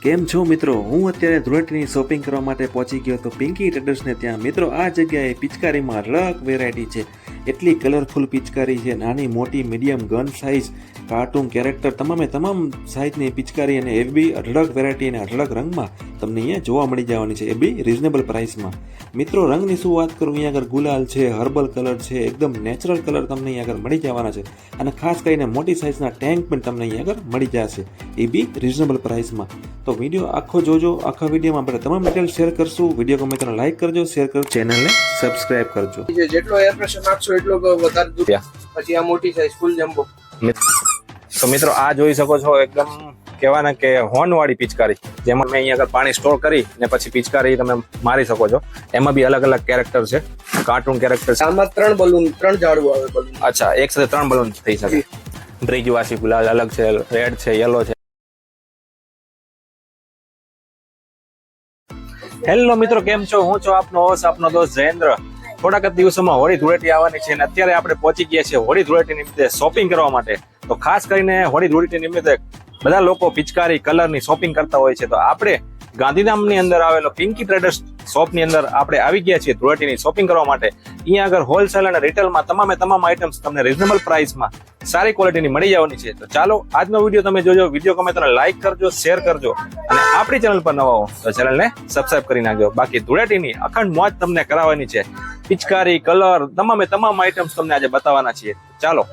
કેમ છો મિત્રો? હું અત્યારે ધૂળેટીની શોપિંગ કરવા માટે પહોંચી ગયો તો પિંકી ટ્રેડર્સને ત્યાં. મિત્રો આ જગ્યાએ પિચકારીમાં અલગ વેરાયટી છે, એટલી કલરફુલ પિચકારી છે, નાની મોટી medium gun size cartoon character તમામ સાઇઝની પિચકારી અને એ બી અઢળક વેરાયટી અને અઢળક રંગમાં તમને અહીંયા જોવા મળી જવાની છે, એ બી રિઝનેબલ પ્રાઇસમાં. મિત્રો રંગની શું વાત કરું, અહીંયા આગળ ગુલાલ છે, હર્બલ કલર છે, એકદમ નેચરલ કલર તમને અહીંયા આગળ મળી જવાના છે અને ખાસ કરીને મોટી સાઇઝના ટેન્ક પણ તમને અહીંયા આગળ મળી જશે, એ બી રિઝનેબલ પ્રાઇસમાં. તો વિડીયો આખો જોજો. આખા વિડીયોમાં આપણે તમામ ડિટેલ શેર કરશું. વિડીયો ગમે તો લાઈક કરજો, શેર કરજો, ચેનલને સબસ્ક્રાઇબ કરજો. જેટલો એર પ્રેશર નાખશો એટલો વધારે દૂધ. પછી આ મોટી સાઈઝ ફૂલ જમ્બો. તો મિત્રો આ જોઈ શકો છો, એકદમ કહેવાના કે હોર્ન વાળી પિચકારી, જેમાં મેં અહીંયા આગળ પાણી સ્ટોર કરી ને પછી પિચકારી તમે મારી શકો છો. એમાં બી અલગ અલગ કેરેક્ટર છે, કાર્ટૂન કેરેક્ટર છે. આમાં 3 બલૂન 3 ઝાડવું આવે બલૂન. અચ્છા, એક સાથે 3 બલૂન થઈ શકે. ત્રીજવાસી ગુલાલ અલગ છે, રેડ છે, યલો છે. હેલો મિત્રો, કેમ છો? હું છું આપનો હોસ્ટ, આપનો દોસ્ત જયેન્દ્ર. થોડાક જ દિવસોમાં હોળી ધૂળેટી આવવાની છે અને અત્યારે આપણે પહોંચી ગયા છીએ હોળી ધૂળેટી નિમિત્તે શોપિંગ કરવા માટે. તો ખાસ કરીને હોળી ધૂળેટી નિમિત્તે બધા લોકો પિચકારી કલરની શોપિંગ કરતા હોય છે. તો આપણે ગાંધીધામની અંદર આવેલો પિંકી ટ્રેડર્સ શોપની અંદર આપણે આવી ગયા છીએ ધૂળેટીની શોપિંગ કરવા માટે. અહીંયા આગળ હોલસેલ અને રિટેલમાં તમામ આઇટમ્સ તમને રિઝનેબલ પ્રાઇસમાં સારી ક્વોલિટીની મળી જવાની છે. તો ચાલો આજનો વિડીયો તમે જોજો. વિડીયો ગમે તો લાઈક કરજો, શેર કરજો અને આપણી ચેનલ પર નવા હો તો ચેનલને સબસ્ક્રાઇબ કરી નાખજો. બાકી ધૂળેટીની અખંડ મોજ તમને કરાવવાની છે. પિચકારી, કલર, તમામ આઇટમ્સ તમને આજે બતાવવાના છીએ. ચાલો.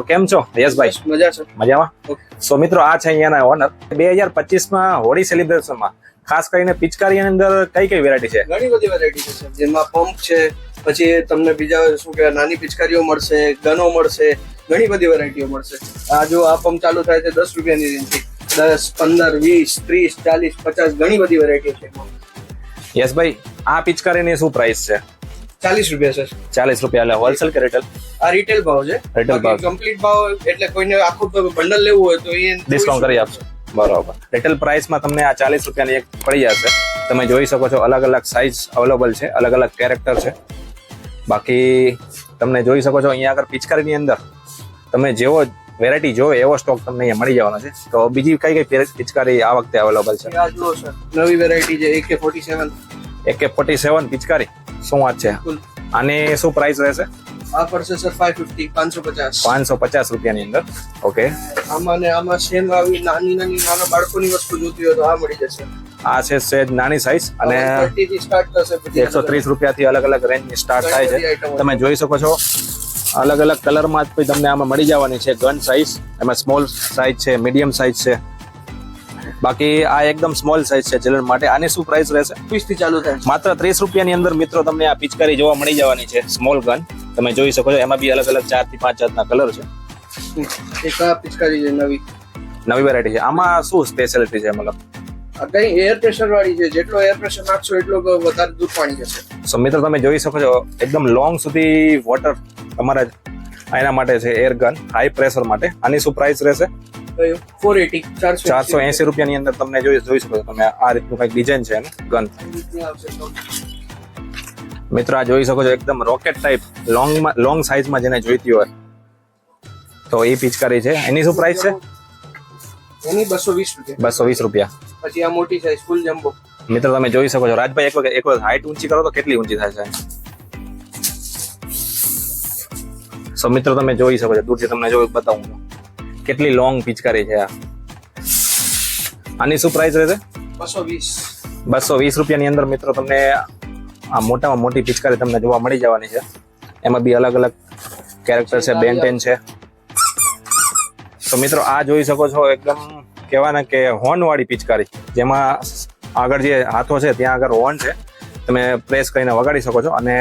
કેમ છો યશભાઈ? મજા છે, મજામાં. સો મિત્રો આ છે અહીંયાના ઓનર. 2025માં હોળી સેલિબ્રેશનમાં ખાસ કરીને પિચકારી અંદર કઈ વેરાયટી છે? ઘણી બધી વેરાયટી છે, જેમાં પંપ છે, પછી તમને બીજા શું કહેવાય નાની પિચકારીઓ મળશે, ગનો મળશે, ઘણી બધી વેરાયટીઓ મળશે. આ જો આ પંપ ચાલુ થાય છે 10 રૂપિયાની રેન્જથી, 10, 15, 20, 30, 40, 50 ઘણી બધી વેરાયટીઓ છે. યશભાઈ આ પિચકારીની શું પ્રાઇસ છે? 40 રૂપિયા છે. 40 રૂપિયા. એટલે હોલસેલ કે રિટેલ? આ રિટેલ ભાવ છે. રિટેલ ભાવ, કમ્પ્લીટ ભાવ, એટલે કોઈને આખું બંડલ લેવું હોય તો એ ડિસ્કાઉન્ટ કરી આપશો. બરોબર. રિટેલ પ્રાઇસમાં તમને આ 40 રૂપિયાની એક પડી જશે. તમે જોઈ શકો છો અલગ અલગ સાઇઝ અવેલેબલ છે, અલગ અલગ કેરેક્ટર છે. બાકી તમને જોઈ શકો છો અહીંયા આગળ પિચકારીની અંદર તમે જેવો વેરાયટી જોવે એવો સ્ટોક તમને અહીંયા મળી જવાનો છે. તો બીજી કઈ પિચકારી આ વખતે અવેલેબલ છે? આ જુઓ સર, નવી વેરાયટી છે AK47. AK47 પિચકારી, શું વાત છે? આની શું પ્રાઇસ રહેશે? આ પડશે સર 550, 550 રૂપિયાની અંદર. ઓકે. આમાં સેમ આવી નાના બાળકોની વસ્તુ જોતી હોય તો આ મળી જશે. આ છે સેજ નાની સાઇઝ અને 130 થી સ્ટાર્ટ થશે. 130 રૂપિયાથી અલગ અલગ રેન્જની સ્ટાર્ટ થાય છે. તમે જોઈ શકો છો અલગ અલગ કલરમાં જ તમને આમાં મળી જવાની છે. ગન સાઇઝ, એમાં સ્મોલ સાઇઝ છે, મીડિયમ સાઇઝ છે. બાકી આ એકદમ સ્મોલ સાઇઝ છે ચિલ્ડ્રન માટે. આની શું પ્રાઇસ રહેશે? 20 થી ચાલુ થાય. માત્ર 30 રૂપિયાની અંદર મિત્રો તમને આ પિચકારી જોવા મળી જવાની છે. સ્મોલ ગન તમે જોઈ શકો છો. એમાં બી અલગ અલગ 4 થી 5 જાતના કલર છે. એક આ પિચકારી છે નવી વેરાયટી છે. આમાં શું સ્પેશિયાલિટી છે? મતલબ આ કઈ એર પ્રેશર વાળી છે, જેટલો એર પ્રેશર નાખશો એટલો વધારે દૂધ પાણી જશે. સો મિત્રો તમે જોઈ શકો છો એકદમ લોંગ સુધી વોટર તમારા એના માટે છે. એર ગન હાઈ પ્રેશર માટે. આની શું પ્રાઇસ રહેશે? 480 રૂપિયાની અંદર તમને જોઈ શકો છો તમે. આ રીતનું કઈક ડિઝાઇન છે એનું ગન. મિત્રો આ જોઈ શકો છો એકદમ રોકેટ ટાઈપ લોંગ સાઇઝમાં જેને જોઈતી હોય તો એ પિચકારી છે. એની શું પ્રાઇસ છે? એની 220 રૂપિયા. 220 રૂપિયા. પછી આ મોટી સાઇઝ ફૂલ જમ્બો. મિત્રો તમે જોઈ શકો છો. રાજભાઈ એક વખત હાઈટ ઊંચી કરો તો કેટલી ઊંચી થાય છે? સો મિત્રો તમે જોઈ શકો છો, દૂરથી તમને જો બતાવું કેટલી લોંગ પિચકારી છે આ. આની શું પ્રાઇસ રહેશે? 220 રૂપિયાની અંદર મિત્રો તમને આ મોટામાં મોટી પિચકારી તમને જોવા મળી જવાની છે. એમાં બી અલગ અલગ કેરેક્ટર છે, બેન્ટેન છે. તો મિત્રો આ જોઈ શકો છો એકદમ કહેવાના કે હોર્ન વાળી પિચકારી, જેમાં આગળ જે હાથો છે ત્યાં આગળ હોર્ન છે. તમે પ્રેસ કરીને વગાડી શકો છો અને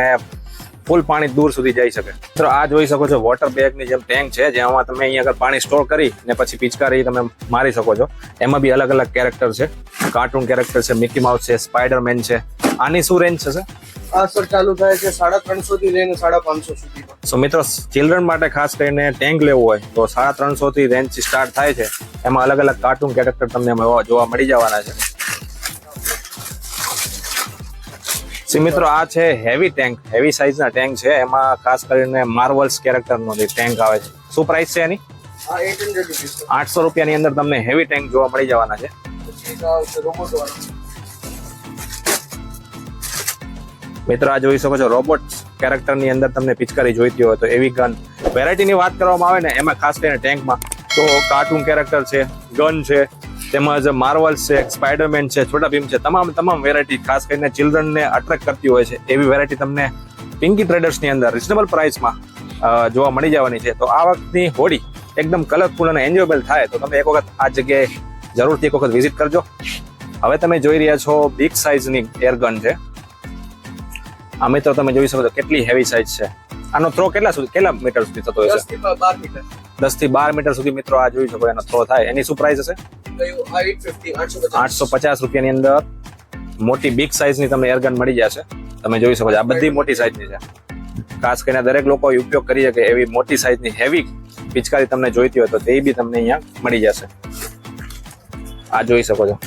ફૂલ પાણી દૂર સુધી જઈ શકે. મિત્રો આ જોઈ શકો છો વોટર બેગની જેમ ટેન્ક છે, જેમાં તમે અહીંયા આગળ પાણી સ્ટોર કરી ને પછી પિચકારી તમે મારી શકો છો. એમાં બી અલગ અલગ કેરેક્ટર છે, કાર્ટૂન કેરેક્ટર છે, મિકી માઉસ છે, સ્પાઈડરમેન છે. આની શું રેન્જ છે? આ સર ચાલુ થાય છે 350 થી લઈને 550 સુધી. સો મિત્રો ચિલ્ડ્રન માટે ખાસ કરીને ટેન્ક લેવું હોય તો 350 થી રેન્જ સ્ટાર્ટ થાય છે. એમાં અલગ અલગ કાર્ટૂન કેરેક્ટર તમને જોવા મળી જવાના છે. સી મિત્રો આ છે હેવી ટેન્ક, હેવી સાઇઝના ટેન્ક છે. એમાં ખાસ કરીને માર્વલ્સ કેરેક્ટરનો જે ટેન્ક આવે છે. શું પ્રાઇસ છે એની? આ 800 રૂપીસ. 800 રૂપિયાની અંદર તમને હેવી ટેન્ક જોવા મળી જવાના છે. પછી આ આવશે રોબોટ વાળો. મિત્રો આ જોઈ શકો છો રોબોટ કેરેક્ટરની અંદર તમને પિચકારી જોઈતી હોય તો એવી ગન. વેરાયટીની વાત કરવામાં આવે ને એમાં ખાસ કરીને ટેન્કમાં તો કાર્ટૂન કેરેક્ટર છે, ગન છે, તેમજ માર્વલ્સ છે, સ્પાઈડરમેન છે, છોટા ભીમ છે, તમામ વેરાયટી ખાસ કરીને ચિલ્ડ્રનને અટ્રેક્ટ કરતી હોય છે એવી વેરાયટી તમને પિંકી ટ્રેડર્સની અંદર રિઝનેબલ પ્રાઇસમાં જોવા મળી જવાની છે. તો આ વખતની હોળી એકદમ કલરફુલ અને એન્જોયબલ થાય તો તમે એક વખત આ જગ્યાએ જરૂરથી એક વખત વિઝિટ કરજો. હવે તમે જોઈ રહ્યા છો બિગ સાઇઝની એરગન છે. આ મિત્રો તમે જોઈ શકો છો કેટલી હેવી સાઇઝ છે. આનો થ્રો કેટલા મીટર સુધી થતો હોય 10 થી 12 મીટર. 10 થી 12 મીટર સુધી મિત્રો આ જોઈ શકો એનો થ્રો થાય. એની શું પ્રાઇસ હશે? આ 850 850 રૂપિયાની અંદર મોટી બિગ સાઇઝની તમને એરગન મળી જશે. તમે જોઈ શકો છો આ બધી મોટી સાઇઝની છે. ખાસ કરીને દરેક લોકો ઉપયોગ કરી શકે એવી મોટી સાઇઝની હેવી પિચકારી તમને જોઈતી હોય તો તે બી તમને અહીંયા મળી જશે. આ જોઈ શકો છો.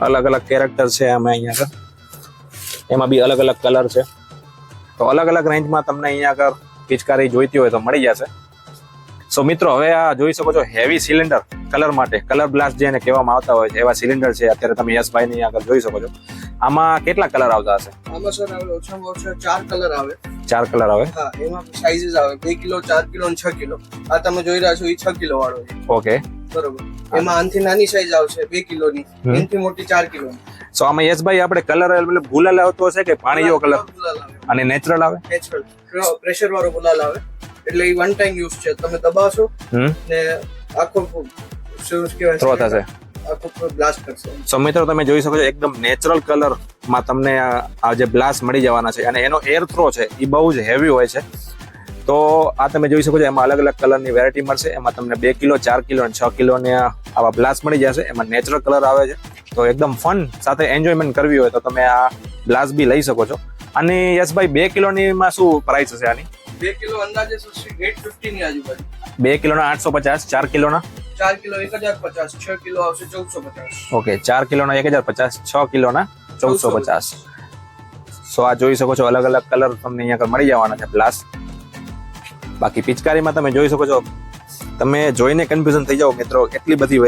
અલગ અલગ કેરેક્ટર છે અમે અહીંયા આગળ. એમાં બી અલગ અલગ કલર છે. તો અલગ અલગ રેન્જમાં તમને અહીંયા આગળ પિચકારી જોઈતી હોય તો મળી જશે. સો મિત્રો હવે આ જોઈ શકો છો હેવી સિલિન્ડર કલર માટે, કલર બ્લાસ્ટ જેને કહેવામાં આવતા હોય છે એવા સિલિન્ડર છે. અત્યારે તમે યશભાઈ ની આગળ જોઈ શકો છો. આમાં કેટલા કલર આવતા હશે? આમાં સર આવે ઓછામાં ઓછા 4 કલર આવે. 4 કલર આવે. હા, એમાં સાઇઝીસ આવે 2 કિલો, 4 કિલો અને 6 કિલો. આ તમે જોઈ રહ્યા છો એ 6 કિલો વાળો છે. ઓકે, બરોબર. એમાં આનથી નાની સાઇઝ આવશે 2 કિલોની, એનથી મોટી 4 કિલોની. સો આમાં યશભાઈ આપણે કલર એટલે ગુલાલ આવતો હશે કે પાણી જેવો કલર ગુલાલ આવે. અને નેચરલ આવે? નેચરલ પ્રેશર વાળો ગુલાલ આવે. એટલે એ વન ટાઈમ યુઝ છે. તમે દબાવશો ને આખો શું કહેવાય થ્રો થશે, આખો બ્લાસ્ટ કરશે. સો મિત્રો તમે જોઈ શકો છો એકદમ નેચરલ કલર માં તમને આ જે બ્લાસ્ટ મળી જવાના છે. અને એનો એર થ્રો છે એ બહુ જ હેવી હોય છે. તો આ તમે જોઈ શકો છો એમાં અલગ અલગ કલરની વેરાયટી મળશે. એમાં તમને 2 કિલો, 4 કિલો અને 6 કિલો ને આવા બ્લાસ્ટ મળી જશે. એમાં નેચરલ કલર આવે છે. તો એકદમ ફન સાથે એન્જોયમેન્ટ કરવી હોય તો તમે આ બ્લાસ્ટ બી લઈ શકો છો. અને યશભાઈ 2 કિલોની માં શું પ્રાઇસ હશે આની? 2 કિલો અંદાજે 850 ની આજુબાજુ. 2 કિલોના 850, 4 કિલોના 4 કિલો 1050, 6 કિલો આવશે 1450. ઓકે, 4 કિલોના 1050, 6 કિલોના 1450. સો આ જોઈ શકો છો અલગ અલગ કલર તમને અહીંયા મળી જવાના છે બ્લાસ્ટ. બાકી પિચકારીમાં તમે જોઈ શકો છો, તમે જોઈને કન્ફ્યુઝન થઈ જાઓ મિત્રો. એટલી બધી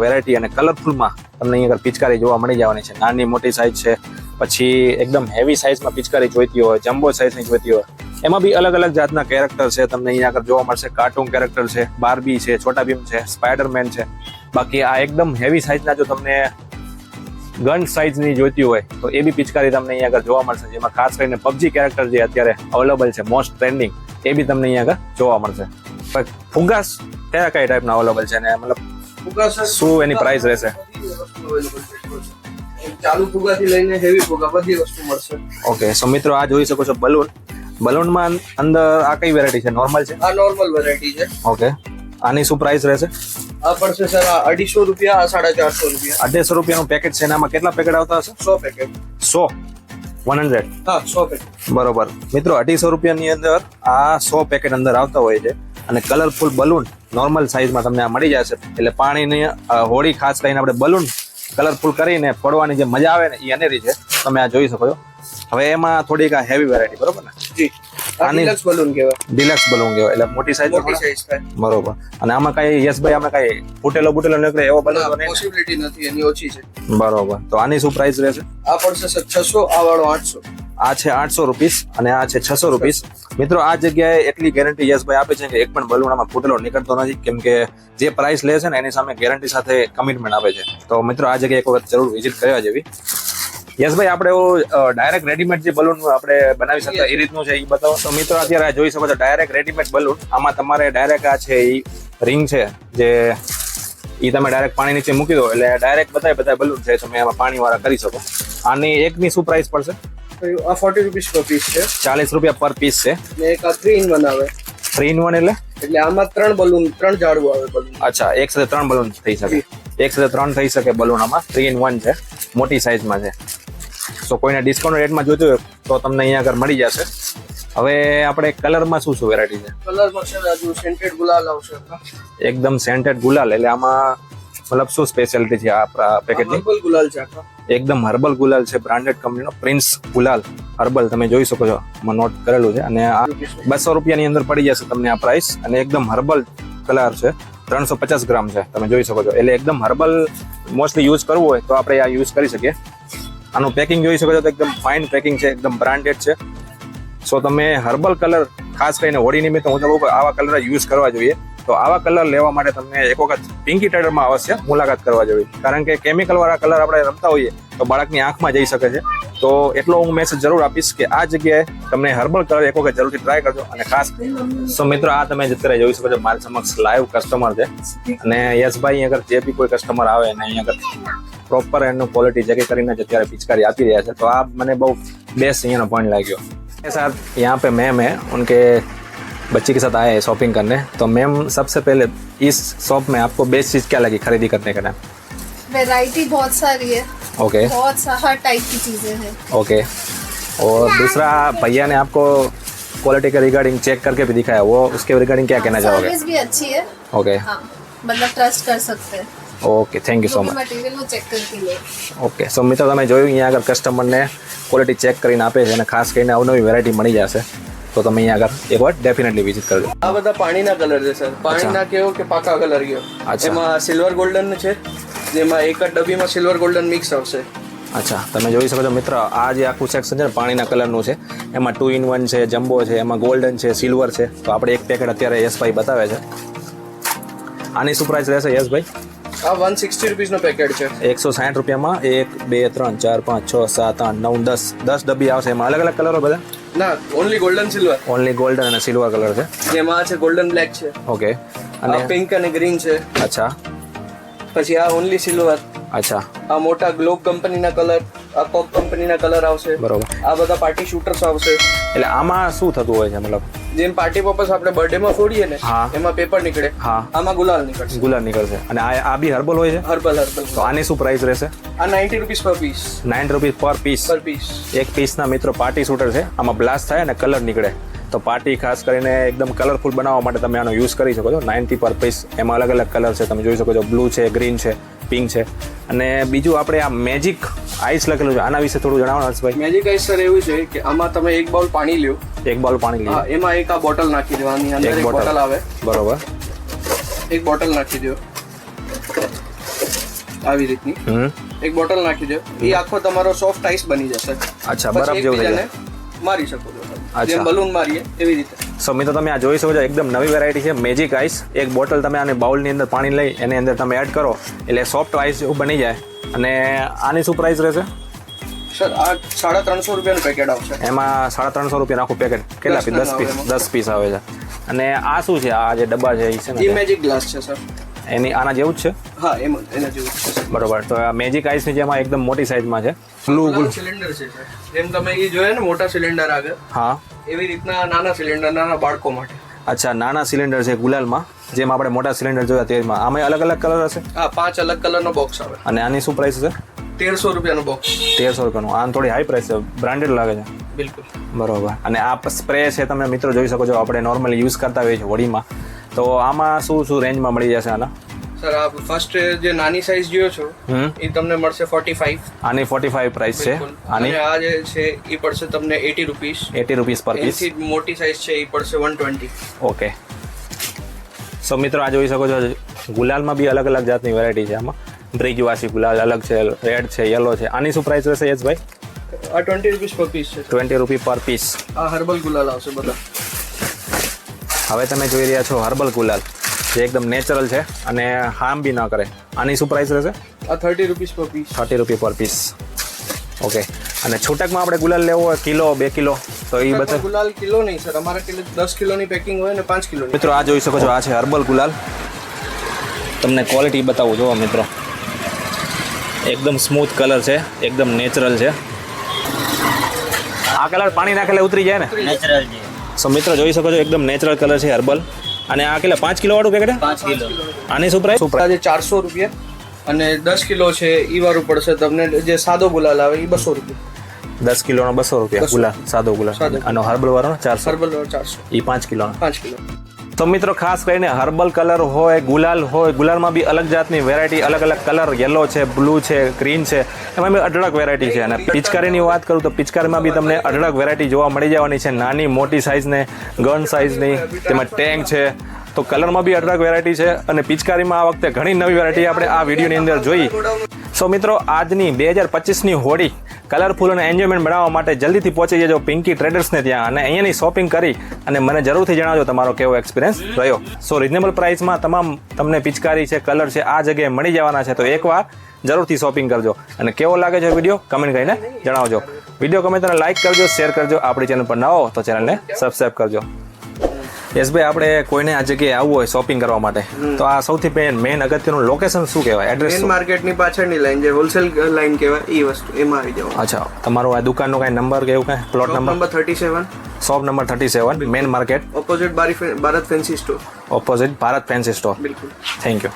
વેરાયટી અને કલરફુલમાં તમને અહીંયા પિચકારી જોવા મળી જવાની છે. નાની મોટી સાઇઝ છે, પછી એકદમ હેવી સાઇઝમાં પિચકારી જોઈતી હોય, જમ્બો સાઇઝની જોઈતી હોય, એમાં બી અલગ અલગ જાતના કેરેક્ટર છે તમને અહીંયા આગળ જોવા મળશે. કાર્ટૂન કેરેક્ટર છે, બાર્બી છે, છોટા ભીમ છે, સ્પાઈડરમેન છે. બાકી આ એકદમ હેવી સાઇઝના જો તમને ગન સાઇઝની જોઈતી હોય તો એ બી પિચકારી તમને અહીંયા આગળ જોવા મળશે. જેમાં ખાસ કરીને પબજી કેરેક્ટર જે અત્યારે અવેલેબલ છે, મોસ્ટ ટ્રેન્ડિંગ, એ બી તમને અહીંયા આગળ જોવા મળશે. ફુગાસ કયા કયા ટાઈપના અવેલેબલ છે ને મતલબ ફુગા શું એની પ્રાઇસ રહેશે? ચાલુ ફુગાથી લઈને હેવી ફુગા બધી વસ્તુ મળશે. ઓકે, સો મિત્રો આ જોઈ શકો છો બલૂન. બલૂનમાં અંદર આ કઈ વેરાયટી છે? નોર્મલ છે? આ નોર્મલ વેરાયટી છે. ઓકે, આની શું પ્રાઇસ રહેશે? આ પડશે સર 250 રૂપિયા, આ 450 રૂપિયા. 250 રૂપિયાનું પેકેટ છે. એનામાં કેટલા પેકેટ આવતા હશે? 100 પેકેટ. 100, 100. હા, 100 પેકેટ. બરોબર મિત્રો, 250 રૂપિયાની અંદર આ 100 પેકેટ અંદર આવતા હોય છે. અને કલરફુલ બલૂન નોર્મલ સાઇઝમાં તમને આ મળી જશે. એટલે પાણીની હોળી ખાસ કરીને આપણે બલૂન કલરફુલ કરીને ફોડવાની જે મજા આવે ને એ અનેરી છે. તમે આ જોઈ શકો છો. હવે એમાં થોડીક આ હેવી વેરાયટી, બરોબર ને? જી, આ ડિલક્સ બલૂન કહેવાય. ડિલક્સ બલૂન કહેવાય એટલે મોટી સાઇઝ થાય. બરોબર. અને આમાં કઈ યશભાઈ આમાં કઈ ફૂટેલો નીકળે એવો બલૂન પોસિબિલિટી નથી, એની ઓછી છે. બરોબર. તો આની શું પ્રાઇસ રહેશે? આ પડશે સર 600, આ વાળો 800. આ છે 800 રૂપીસ અને આ છે 600 રૂપીસ. મિત્રો આ જગ્યાએ એટલી ગેરંટી યશભાઈ આપે છે કે એક પણ બલૂન આમાં ફૂટેલો નીકળતો નથી. કેમ કે જે પ્રાઇસ લે છે ને એની સામે ગેરંટી સાથે કમિટમેન્ટ આપે છે. તો મિત્રો આ જગ્યાએ એક વખત જરૂર વિઝિટ કરવા જેવી. યશભાઈ આપણે ડાયરેક્ટ રેડીમેડ જે બલૂન આપણે બનાવી શકતા એ રીતનું છે એ બતાવો. તો મિત્રો અત્યારે જોઈ શકો છો ડાયરેક્ટ રેડીમેડ બલૂન. આમાં તમારે ડાયરેક્ટ આ છે એ રિંગ છે જે એ તમે ડાયરેક્ટ પાણી નીચે મૂકી દો એટલે ડાયરેક્ટ બધા બલૂન છે તમે આમાં પાણી વાળા કરી શકો. આની એકની શું પ્રાઇસ પડશે? આ 40 રૂપીસ પર પીસ છે. 40 રૂપિયા પર પીસ છે. ને એક આ 3 in 1 આવે. 3 in 1 એટલે આમાં 3 બલૂન, 3 ઝાડવું આવે બલૂન. અચ્છા, એક સાથે 3 બલૂન થઈ શકે. એક સાથે 3 થઈ શકે બલૂન. આમાં 3 in 1 છે, મોટી સાઇઝમાં છે. સો કોઈને ડિસ્કાઉન્ટ રેટમાં જોઈતું હોય તો તમને અહીંયા આગળ મળી જશે. હવે આપણે કલરમાં શું વેરાયટી છે? કલરમાં છે હજુ સેન્ટેડ ગુલાલ આવશે. એકદમ સેન્ટેડ ગુલાલ એટલે આમાં મતલબ શું સ્પેશિયાલિટી છે આ પેકેટની? હર્બલ ગુલાલ છે આખા. એકદમ હર્બલ ગુલાલ છે, બ્રાન્ડેડ કંપનીનો પ્રિન્સ ગુલાલ હર્બલ તમે જોઈ શકો છો, આમાં નોટ કરેલું છે. અને આ 200 રૂપિયાની અંદર પડી જશે તમને આ પ્રાઇસ. અને એકદમ હર્બલ કલર છે, 350 ગ્રામ છે, તમે જોઈ શકો છો. એટલે એકદમ હર્બલ મોસ્ટલી યુઝ કરવું હોય તો આપણે આ યુઝ કરી શકીએ. આનું પેકિંગ જોઈ શકો છો તો એકદમ ફાઇન પેકિંગ છે, એકદમ બ્રાન્ડેડ છે. સો તમે હર્બલ કલર ખાસ કરીને હોળી નિમિત્તે હું તો કહું કે આવા કલર યુઝ કરવા જોઈએ. તો આવા કલર લેવા માટે તમને એક વખત પિંકી ટ્રેડરમાં અવશ્ય મુલાકાત કરવા જોઈએ, કારણ કે કેમિકલ વાળા કલર આપણે રમતા હોઈએ તો બાળકની આંખમાં જઈ શકે છે. તો એટલો હું મેસેજ જરૂર આપીશ કે આ જગ્યાએ તમને હર્બલ કલર એક વખત જરૂરથી ટ્રાય કરજો. અને ખાસ સો મિત્રો આ તમે અત્યારે જોઈ શકો છો મારી સમક્ષ લાઈવ કસ્ટમર છે. અને યશભાઈ અગર જે બી કોઈ કસ્ટમર આવે ને અહીંયા આગળ પ્રોપર એનું ક્વોલિટી ચેક કરીને જ અત્યારે પિચકારી આપી રહ્યા છે. તો આ મને બહુ બેસ્ટ અહીંયાનો પોઈન્ટ લાગ્યો. मेरे साथ यहाँ पे मैम है, उनके बच्चे के साथ आए हैं शॉपिंग करने. तो मैम सबसे पहले इस शॉप में आपको बेस्ट चीज़ क्या लगी खरीदी करने के टाइम? वैरायटी बहुत सारी है. ओके हर टाइप की चीजें हैं. ओके. और दूसरा भैया ने आपको क्वालिटी के रिगार्डिंग चेक करके भी दिखाया, वो उसके रिगार्डिंग क्या कहना चाहोगे? सर्विस भी अच्छी है. ओके हाँ, मतलब ट्रस्ट कर सकते हैं. Okay, thank you so much. Material वो चेक करके ले. ઓકે. સો મિત્રો તમે જોયું અહીંયા આગળ કસ્ટમરને ક્વોલિટી ચેક કરીને આપે છે, અને ખાસ કરીને અવનવી વેરાયટી મળી જશે. તો તમે અહીંયા આગળ એકવાર ડેફિનેટલી વિઝિટ કરજો. આ બધા પાણીના કલર છે સર. પાણીના કેવો કે પાકા કલર ગયો. અચ્છા. એમાં સિલ્વર ગોલ્ડન છે, જેમાં એક જ ડબ્બીમાં સિલ્વર ગોલ્ડન મિક્સ આવશે. અચ્છા, તમે જોઈ શકો છો મિત્ર, આ જે આખું સેક્શન છે ને પાણીના કલરનું છે, એમાં 2 in 1 છે, જમ્બો છે, એમાં ગોલ્ડન છે, સિલ્વર છે. તો આપણે એક પેકેટ અત્યારે યશભાઈ બતાવે છે. આની શું પ્રાઇસ રહેશે યશભાઈ? આ 160 રૂપીસનો પેકેટ છે. 160 રૂપિયામાં 1 2 3 4 5 6 7 8 9 10 ડબ્બી આવશે. એમાં અલગ અલગ કલરો બધા? ના, only golden silver. Only golden અને સિલ્વર કલર છે. જેમાં છે ગોલ્ડન બ્લેક છે. ઓકે. અને અને પિંક અને ગ્રીન છે. અચ્છા પછી આ ઓનલી સિલ્વર. અચ્છા, આ મોટા ગ્લોબ કંપનીના કલર, આ કોક કંપનીના કલર આવશે. બરોબર. આ બધા પાર્ટી શૂટર્સ આવશે. એટલે આમાં શું થતું હોય છે? મતલબ જેમ પાર્ટી પર્પસ આપણે બર્થડે માં ફોડીએ ને, હા. એમાં પેપર નીકળે, હા, આમાં ગુલાલ નીકળશે. ગુલાલ નીકળશે. અને આ બી હર્બલ હોય છે? હર્બલ. તો આની શું પ્રાઇસ રહેશે? આ 90 રૂપીસ પર પીસ. 9 રૂપીસ પર પીસ. એક પીસના મિત્રો પાર્ટી શૂટર છે. આમાં બ્લાસ્ટ થાય અને કલર નીકળે. તો પાર્ટી ખાસ કરીને એકદમ કલરફુલ બનાવવા માટે તમે આનો યુઝ કરી શકો છો. 90 પર પીસ. એમાં અલગ અલગ કલર છે, તમે જોઈ શકો છો. બ્લુ છે, ગ્રીન છે, પિંક છે. અને બીજું આપણે આ મેજિક આઈસ લખેલું છે, આના વિશે થોડું જણાવો હર્ષભાઈ. મેજિક આઈસ સર એવું છે કે આમાં તમે એક બાઉલ પાણી લ્યો, એક બાઉલ પાણી લઈએ, એમાં એક આ બોટલ નાખી દેવાની. અંદર એક બોટલ આવે. બરોબર. એક બોટલ નાખી દો આવી રીતની. એક બોટલ નાખી દો, એ આખો તમારો સોફ્ટ આઈસ બની જશે. અચ્છા, બરફ જેવું થઈ જાય. મારી શકો છો અચ્છા. જેમ બલૂન મારીએ એવી રીતે. સો મિત્રો તમે આ જોઈ શકો છો, એકદમ નવી વેરાયટી છે મેજિક આઈસ. એક બોટલ તમે આને બાઉલની અંદર પાણી લઈ એની અંદર તમે એડ કરો એટલે સોફ્ટ આઈસ જેવું બની જાય. અને આની શું પ્રાઇસ રહેશે? સર આ 350 રૂપિયાનું પેકેટ આવશે. એમાં 350 રૂપિયા આખું પેકેટ. કેટલા પીસ? 10 પીસ આવે છે. અને આ શું છે? આ જે ડબ્બા છે એ છે ને? એ મેજિક ગ્લાસ છે સર. એની આના જેવું જ છે? હા, એના જેવું જ છે. બરોબર. તો આ મેજિક આઈસની જેમાં એકદમ મોટી સાઇઝમાં છે. બ્લુ સિલિન્ડર છે સર. જેમ તમે એ જોયા ને મોટા સિલિન્ડર આગળ, હા, એવી રીતના નાના સિલિન્ડર નાના બાળકો માટે. અચ્છા, નાના સિલિન્ડર છે ગુલાલમાં, જેમ આપણે મોટા સિલિન્ડર જોયા તેમાં. આમાં અલગ અલગ કલર હશે? હા, 5 અલગ કલરનો બોક્સ આવે. અને આની શું પ્રાઇસ છે? 1300 રૂપિયાનો બોક્સ. 1300 રૂપિયાનું. આમ થોડી હાઈ પ્રાઇસ છે, બ્રાન્ડેડ લાગે છે. બિલકુલ બરોબર. અને આ સ્પ્રે છે, તમે મિત્રો જોઈ શકો છો, આપણે નોર્મલી યુઝ કરતા હોઈએ છીએ હોળીમાં. તો આમાં શું શું રેન્જમાં મળી જશે આના? સર આ ફર્સ્ટ જે નાની સાઈઝ જોયો છો એ તમને મળશે 45. આની 45 પ્રાઇસ છે. આની અને આ જે છે એ પડશે તમને 80 રૂપીસ. 80 રૂપીસ પર પીસ. એથી મોટી સાઈઝ છે એ પડશે 120. ઓકે. સો મિત્રો આ જોઈ શકો છો, ગુલાલમાં બી અલગ અલગ જાતની વેરાયટી છે. આમાં બ્રિજવાસી ગુલાલ અલગ છે, રેડ છે, યલો છે. આની શું પ્રાઇસ રહેશે યશભાઈ? આ 20 રૂપીસ પર પીસ છે. 20 રૂપી પર પીસ. આ હર્બલ ગુલાલ આવશે બધા. હવે તમે જોઈ રહ્યા છો હર્બલ ગુલાલ, જે એકદમ નેચરલ છે અને હાર્મ બી ન કરે. આની શું પ્રાઇસ રહેશે? આ 30 રૂપીસ પર પીસ. 30 રૂપિયા પર પીસ. ઓકે. અને છૂટકમાં આપણે ગુલાલ લેવો હોય કિલો 2 કિલો તો એ બધા? ગુલાલ કિલો નહીં સર, અમારા કિલો 10 કિલોની પેકિંગ હોય ને 5 કિલો. મિત્રો આ જોઈ શકો છો, આ છે હર્બલ ગુલાલ. તમને ક્વોલિટી બતાવું જુઓ મિત્રો, એકદમ સ્મૂથ કલર છે, એકદમ નેચરલ છે. આ કલર પાણી નાખેલે ઉતરી જાય ને? નેચરલ છે. સો મિત્રો જોઈ શકો છો, એકદમ નેચરલ કલર છે હર્બલ. અને આ કેટલા 5 કિલો વાળું પેકેટ? 5 કિલો. આની શું પ્રાઇસ? આજે 400 રૂપિયા અને 10 કિલો છે એ વાળું પડશે તમને. જે સાદો ગુલાલ આવે એ 200 રૂપિયા. 10 કિલોનો 200 રૂપિયા ગુલાલ, સાદો ગુલાલ. સાદો. અને હર્બલ વાળો 400. હર્બલ 400. એ 5 કિલોનો. 5 કિલો. તો મિત્રો ખાસ કરીને હર્બલ કલર હોય, ગુલાલમાં બી અલગ જાતની વેરાયટી, અલગ અલગ કલર, યલો છે, બ્લુ છે, ગ્રીન છે, એમાં બી અઢળક વેરાયટી છે. અને પિચકારીની વાત કરું તો પિચકારીમાં બી તમને અઢળક વેરાયટી જોવા મળી જવાની છે. નાની મોટી સાઇઝને, ગન સાઇઝની, તેમાં ટેંક છે. તો કલરમાં બી અઢળક વેરાયટી છે. અને પિચકારીમાં આ વખતે ઘણી નવી વેરાયટી આપણે આ વિડીયોની અંદર જોઈ. સો મિત્રો, આજની 2025ની હોળી કલરફુલ અને એન્જોયમેન્ટ બનાવવા માટે જલ્દીથી પહોંચી જજો પિંકી ટ્રેડર્સને ત્યાં અને અહીંયાની શોપિંગ કરી અને મને જરૂરથી જણાવજો તમારો કેવો એક્સપિરિયન્સ રહ્યો. સો રિઝનેબલ પ્રાઇસમાં તમામ તમને પિચકારી છે, કલર છે, આ જગ્યાએ મળી જવાના છે. તો એકવાર જરૂરથી શોપિંગ કરજો. અને કેવો લાગે છે વિડીયો કમેન્ટ કરીને જણાવજો. વિડીયો ગમે તો લાઇક કરજો, શેર કરજો. આપણી ચેનલ પર નવો હો તો ચેનલને સબસ્ક્રાઈબ કરજો. યશભાઈ, આપણે કોઈને આ જગ્યાએ આવવું હોય શોપિંગ કરવા માટે તો આ સૌથી મેઇન અગત્યનું લોકેશન શું કહેવાય? એડ્રેસ મેઇન માર્કેટની પાછળની લાઈન જે હોલસેલ લાઈન કહેવાય એ વસ્તુ એમાં આવી જવાનું. અચ્છા, તમારો આ દુકાનનો કાંઈ નંબર કે એવું કાંઈ plot number? 37, shop number 37, main market, opposite Bharat fancy store. Opposite Bharat fancy store. બિલકુલ. Thank you.